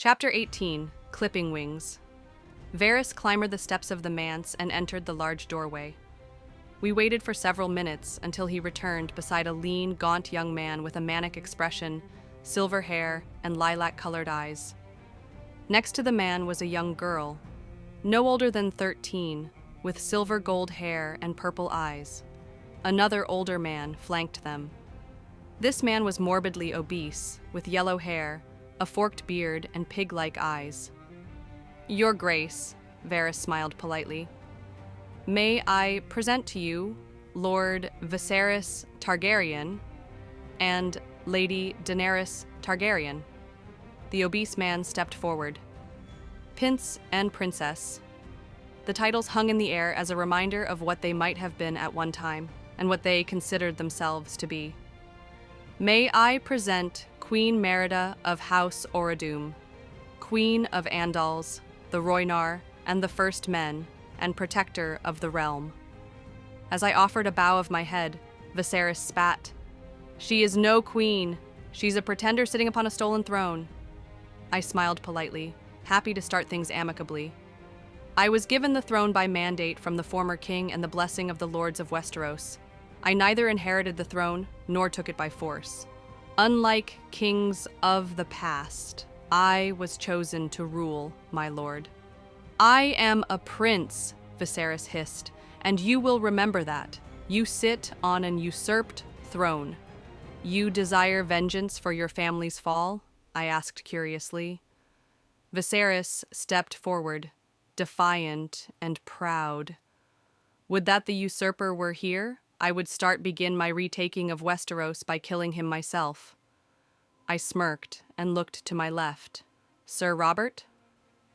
Chapter 18, Clipping Wings. Varys clambered the steps of the manse and entered the large doorway. We waited for several minutes until he returned beside a lean, gaunt young man with a manic expression, silver hair, and lilac-colored eyes. Next to the man was a young girl, no older than 13, with silver gold hair and purple eyes. Another older man flanked them. This man was morbidly obese, with yellow hair, a forked beard, and pig-like eyes. "Your Grace," Varys smiled politely. "May I present to you Lord Viserys Targaryen and Lady Daenerys Targaryen?" The obese man stepped forward. Prince and Princess. The titles hung in the air as a reminder of what they might have been at one time, and what they considered themselves to be. "May I present Queen Merida of House Orodum, Queen of Andals, the Rhoynar, and the First Men, and Protector of the Realm." As I offered a bow of my head, Viserys spat. "She is no queen. She's a pretender sitting upon a stolen throne." I smiled politely, happy to start things amicably. "I was given the throne by mandate from the former king and the blessing of the lords of Westeros. I neither inherited the throne nor took it by force. Unlike kings of the past, I was chosen to rule, my lord." "I am a prince," Viserys hissed, "and you will remember that. You sit on an usurped throne. You desire vengeance for your family's fall?" I asked curiously. Viserys stepped forward, defiant and proud. "Would that the usurper were here, I would begin my retaking of Westeros by killing him myself." I smirked and looked to my left. "Sir Robert?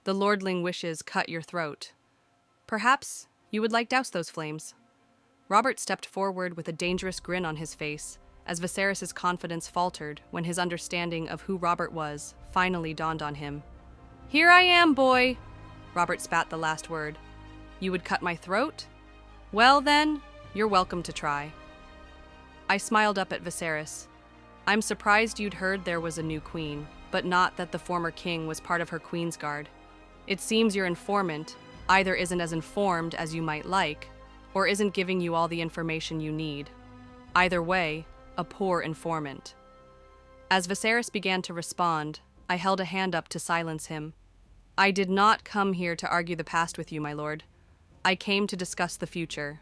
The lordling wishes cut your throat. Perhaps you would like douse those flames." Robert stepped forward with a dangerous grin on his face, as Viserys' confidence faltered when his understanding of who Robert was finally dawned on him. "Here I am, boy!" Robert spat the last word. "You would cut my throat? Well then, you're welcome to try." I smiled up at Viserys. "I'm surprised you'd heard there was a new queen, but not that the former king was part of her queen's guard. It seems your informant either isn't as informed as you might like, or isn't giving you all the information you need. Either way, a poor informant." As Viserys began to respond, I held a hand up to silence him. "I did not come here to argue the past with you, my lord. I came to discuss the future."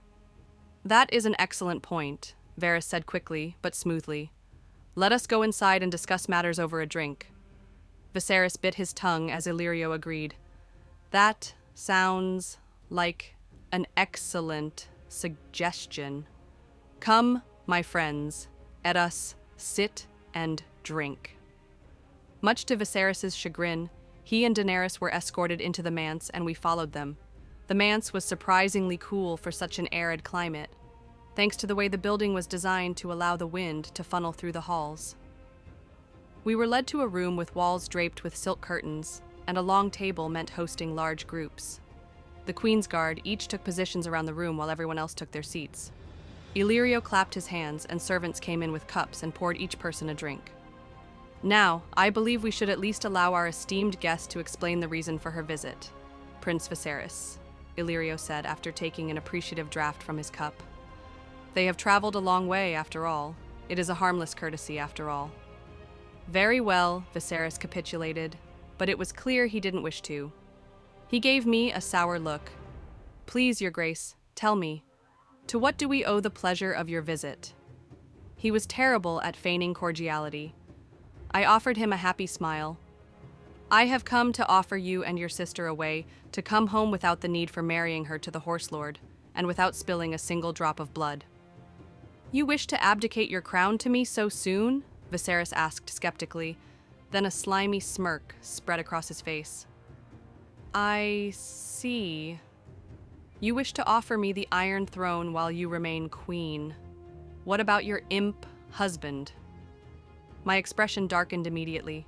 "That is an excellent point," Varys said quickly but smoothly. "Let us go inside and discuss matters over a drink." Viserys bit his tongue as Illyrio agreed. "That sounds like an excellent suggestion. Come, my friends, let us sit and drink." Much to Viserys' chagrin, he and Daenerys were escorted into the manse and we followed them. The manse was surprisingly cool for such an arid climate, thanks to the way the building was designed to allow the wind to funnel through the halls. We were led to a room with walls draped with silk curtains, and a long table meant hosting large groups. The Queen's Guard each took positions around the room while everyone else took their seats. Illyrio clapped his hands and servants came in with cups and poured each person a drink. "Now, I believe we should at least allow our esteemed guest to explain the reason for her visit, Prince Viserys," Illyrio said after taking an appreciative draught from his cup. "They have traveled a long way, after all. It is a harmless courtesy, after all." "Very well," Viserys capitulated, but it was clear he didn't wish to. He gave me a sour look. "Please, your grace, tell me, to what do we owe the pleasure of your visit?" He was terrible at feigning cordiality. I offered him a happy smile. "I have come to offer you and your sister a way to come home without the need for marrying her to the Horse Lord, and without spilling a single drop of blood." "You wish to abdicate your crown to me so soon?" Viserys asked skeptically. Then a slimy smirk spread across his face. "I see. You wish to offer me the Iron Throne while you remain queen. What about your imp husband?" My expression darkened immediately.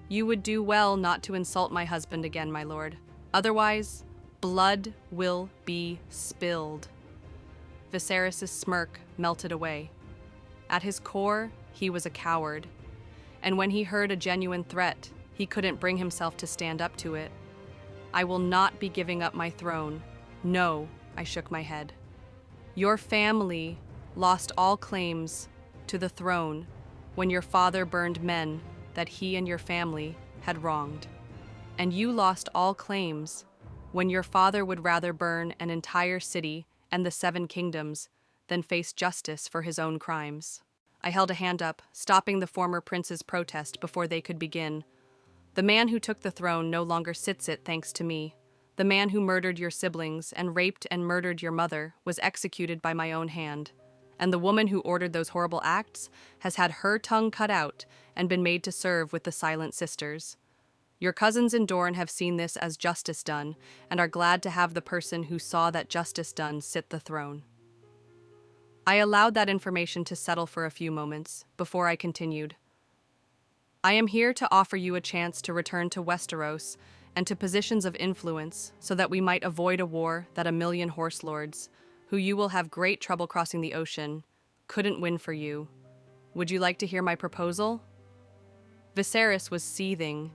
"You would do well not to insult my husband again, my lord. Otherwise, blood will be spilled." Viserys' smirk melted away. At his core, he was a coward. And when he heard a genuine threat, He couldn't bring himself to stand up to it. I will not be giving up my throne. No, I shook my head. Your family lost all claims to the throne when your father burned men that he and your family had wronged. And you lost all claims when your father would rather burn an entire city and the 7 kingdoms than face justice for his own crimes. I held a hand up, stopping the former prince's protest before they could begin. The man who took the throne no longer sits it thanks to me. The man who murdered your siblings and raped and murdered your mother was executed by my own hand. And the woman who ordered those horrible acts has had her tongue cut out and been made to serve with the Silent Sisters. Your cousins in Dorne have seen this as justice done and are glad to have the person who saw that justice done sit the throne. I allowed that information to settle for a few moments before I continued. I am here to offer you a chance to return to Westeros and to positions of influence so that we might avoid a war that 1,000,000 horse lords, who you will have great trouble crossing the ocean, couldn't win for you. Would you like to hear my proposal? Viserys was seething.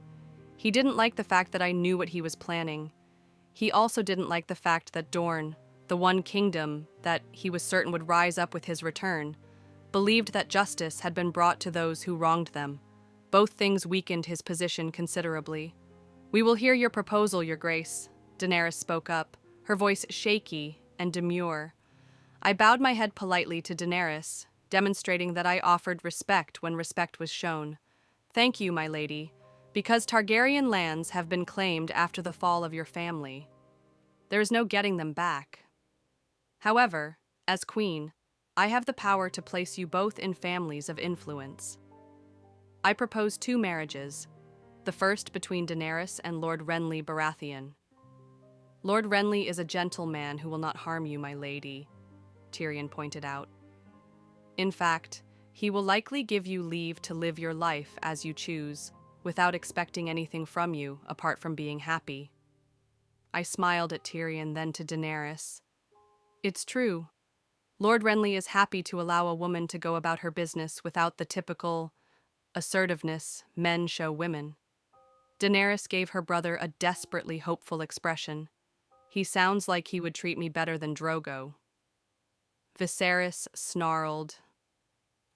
He didn't like the fact that I knew what he was planning. He also didn't like the fact that Dorne, the one kingdom that he was certain would rise up with his return, believed that justice had been brought to those who wronged them. Both things weakened his position considerably. We will hear your proposal, Your Grace, Daenerys spoke up, her voice shaky and demure. I bowed my head politely to Daenerys, demonstrating that I offered respect when respect was shown. Thank you, my lady, because Targaryen lands have been claimed after the fall of your family. There is no getting them back. However, as queen, I have the power to place you both in families of influence. I propose 2 marriages, the first between Daenerys and Lord Renly Baratheon. Lord Renly is a gentleman who will not harm you, my lady, Tyrion pointed out. In fact, he will likely give you leave to live your life as you choose, without expecting anything from you apart from being happy. I smiled at Tyrion, then to Daenerys. It's true. Lord Renly is happy to allow a woman to go about her business without the typical assertiveness men show women. Daenerys gave her brother a desperately hopeful expression. He sounds like he would treat me better than Drogo. Viserys snarled.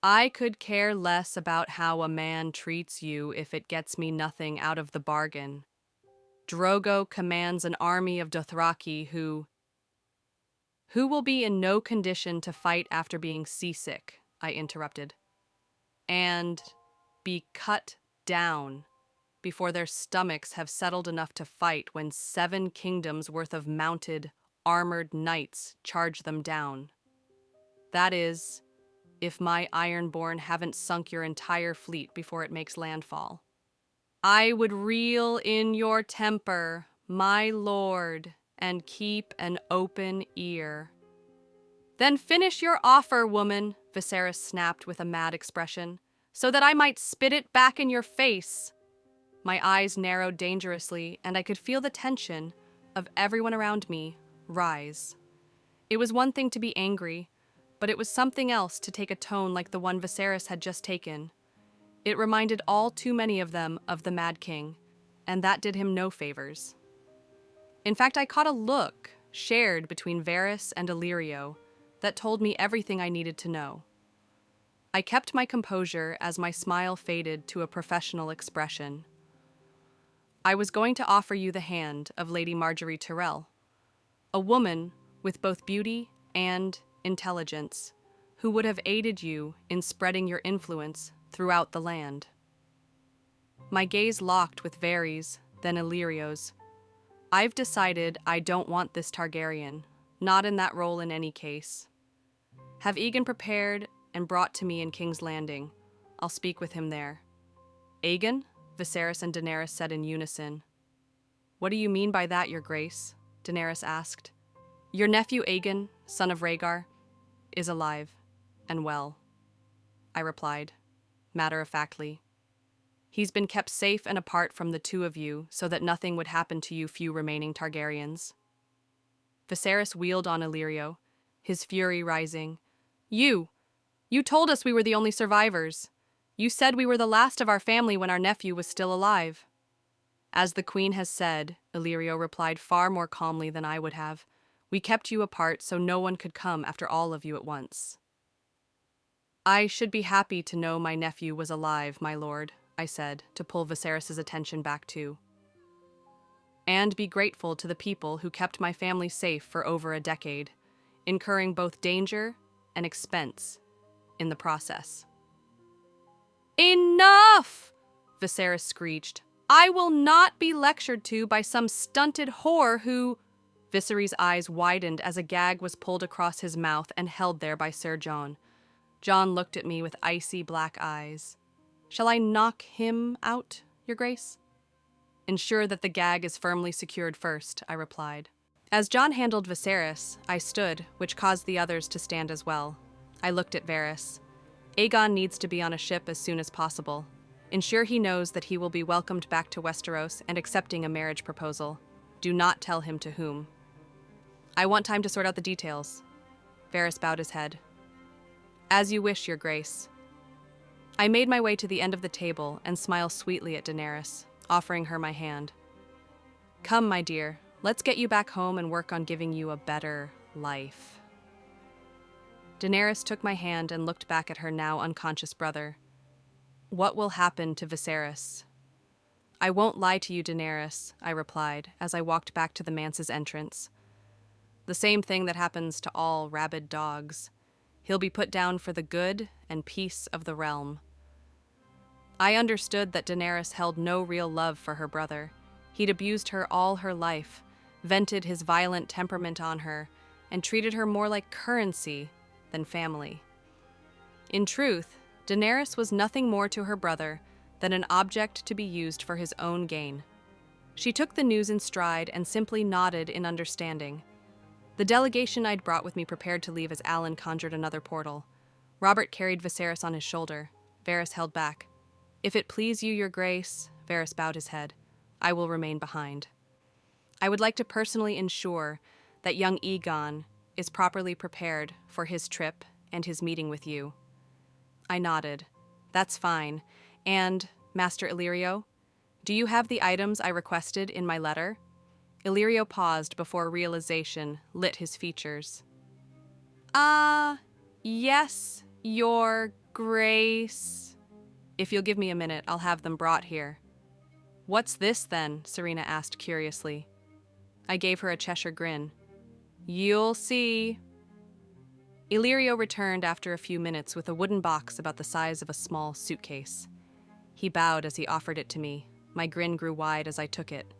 I could care less about how a man treats you if it gets me nothing out of the bargain. Drogo commands an army of Dothraki who will be in no condition to fight after being seasick, I interrupted. And be cut down before their stomachs have settled enough to fight when 7 kingdoms worth of mounted, armored knights charge them down. That is, if my Ironborn haven't sunk your entire fleet before it makes landfall. I would reel in your temper, my lord, and keep an open ear. Then finish your offer, woman, Viserys snapped with a mad expression, so that I might spit it back in your face. My eyes narrowed dangerously, and I could feel the tension of everyone around me rise. It was one thing to be angry, but it was something else to take a tone like the one Viserys had just taken. It reminded all too many of them of the Mad King, and that did him no favors. In fact, I caught a look shared between Varys and Illyrio that told me everything I needed to know. I kept my composure as my smile faded to a professional expression. I was going to offer you the hand of Lady Margaery Tyrell, a woman with both beauty and intelligence, who would have aided you in spreading your influence throughout the land. My gaze locked with Varys, then Illyrio's. I've decided I don't want this Targaryen, not in that role in any case. Have Aegon prepared and brought to me in King's Landing. I'll speak with him there. Aegon? Viserys and Daenerys said in unison. What do you mean by that, Your Grace? Daenerys asked. Your nephew Aegon, son of Rhaegar, is alive and well, I replied, matter-of-factly. He's been kept safe and apart from the 2 of you so that nothing would happen to you few remaining Targaryens. Viserys wheeled on Illyrio, his fury rising. You told us we were the only survivors. You said we were the last of our family when our nephew was still alive. As the queen has said, Illyrio replied far more calmly than I would have. We kept you apart so no one could come after all of you at once. I should be happy to know my nephew was alive, my lord, I said, to pull Viserys' attention back too. And be grateful to the people who kept my family safe for over a decade, incurring both danger and expense in the process. Enough! Viserys screeched. I will not be lectured to by some stunted whore who... Viserys' eyes widened as a gag was pulled across his mouth and held there by Sir Jon. Jon looked at me with icy black eyes. Shall I knock him out, your grace? Ensure that the gag is firmly secured first, I replied. As Jon handled Viserys, I stood, which caused the others to stand as well. I looked at Varys. Aegon needs to be on a ship as soon as possible. Ensure he knows that he will be welcomed back to Westeros and accepting a marriage proposal. Do not tell him to whom. I want time to sort out the details. Varys bowed his head. As you wish, your grace. I made my way to the end of the table and smiled sweetly at Daenerys, offering her my hand. Come, my dear, let's get you back home and work on giving you a better life. Daenerys took my hand and looked back at her now unconscious brother. What will happen to Viserys? I won't lie to you, Daenerys, I replied as I walked back to the manse's entrance. The same thing that happens to all rabid dogs. He'll be put down for the good and peace of the realm. I understood that Daenerys held no real love for her brother. He'd abused her all her life, vented his violent temperament on her, and treated her more like currency than family. In truth, Daenerys was nothing more to her brother than an object to be used for his own gain. She took the news in stride and simply nodded in understanding. The delegation I'd brought with me prepared to leave as Alan conjured another portal. Robert carried Viserys on his shoulder. Varys held back. If it please you, your grace, Varys bowed his head, I will remain behind. I would like to personally ensure that young Aegon is properly prepared for his trip and his meeting with you. I nodded. That's fine. And, Master Illyrio, do you have the items I requested in my letter? Illyrio paused before realization lit his features. Yes, your grace. If you'll give me a minute, I'll have them brought here. What's this, then? Serena asked curiously. I gave her a Cheshire grin. You'll see. Illyrio returned after a few minutes with a wooden box about the size of a small suitcase. He bowed as he offered it to me. My grin grew wide as I took it.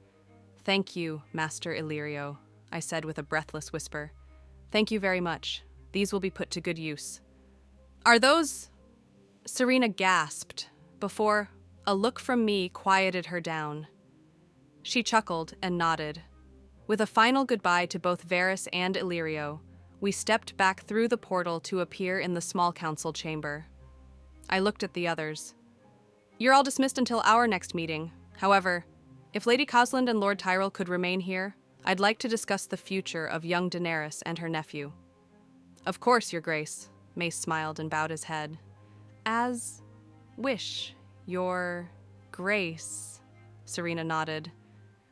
Thank you, Master Illyrio, I said with a breathless whisper. Thank you very much. These will be put to good use. Are those... Serena gasped before a look from me quieted her down. She chuckled and nodded. With a final goodbye to both Varys and Illyrio, we stepped back through the portal to appear in the small council chamber. I looked at the others. You're all dismissed until our next meeting. However, if Lady Cosland and Lord Tyrell could remain here, I'd like to discuss the future of young Daenerys and her nephew. Of course, your grace, Mace smiled and bowed his head. As wish, your grace, Serena nodded.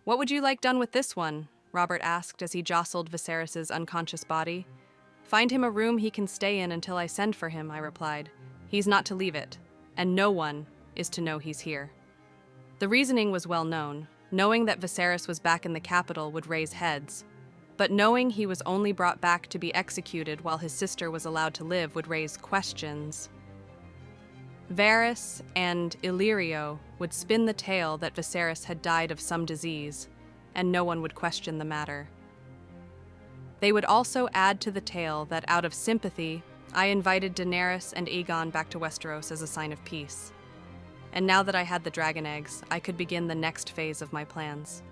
What would you like done with this one? Robert asked as he jostled Viserys' unconscious body. Find him a room he can stay in until I send for him, I replied. He's not to leave it, and no one is to know he's here. The reasoning was well known. Knowing that Viserys was back in the capital would raise heads, but knowing he was only brought back to be executed while his sister was allowed to live would raise questions. Varys and Illyrio would spin the tale that Viserys had died of some disease, and no one would question the matter. They would also add to the tale that out of sympathy, I invited Daenerys and Aegon back to Westeros as a sign of peace. And now that I had the dragon eggs, I could begin the next phase of my plans.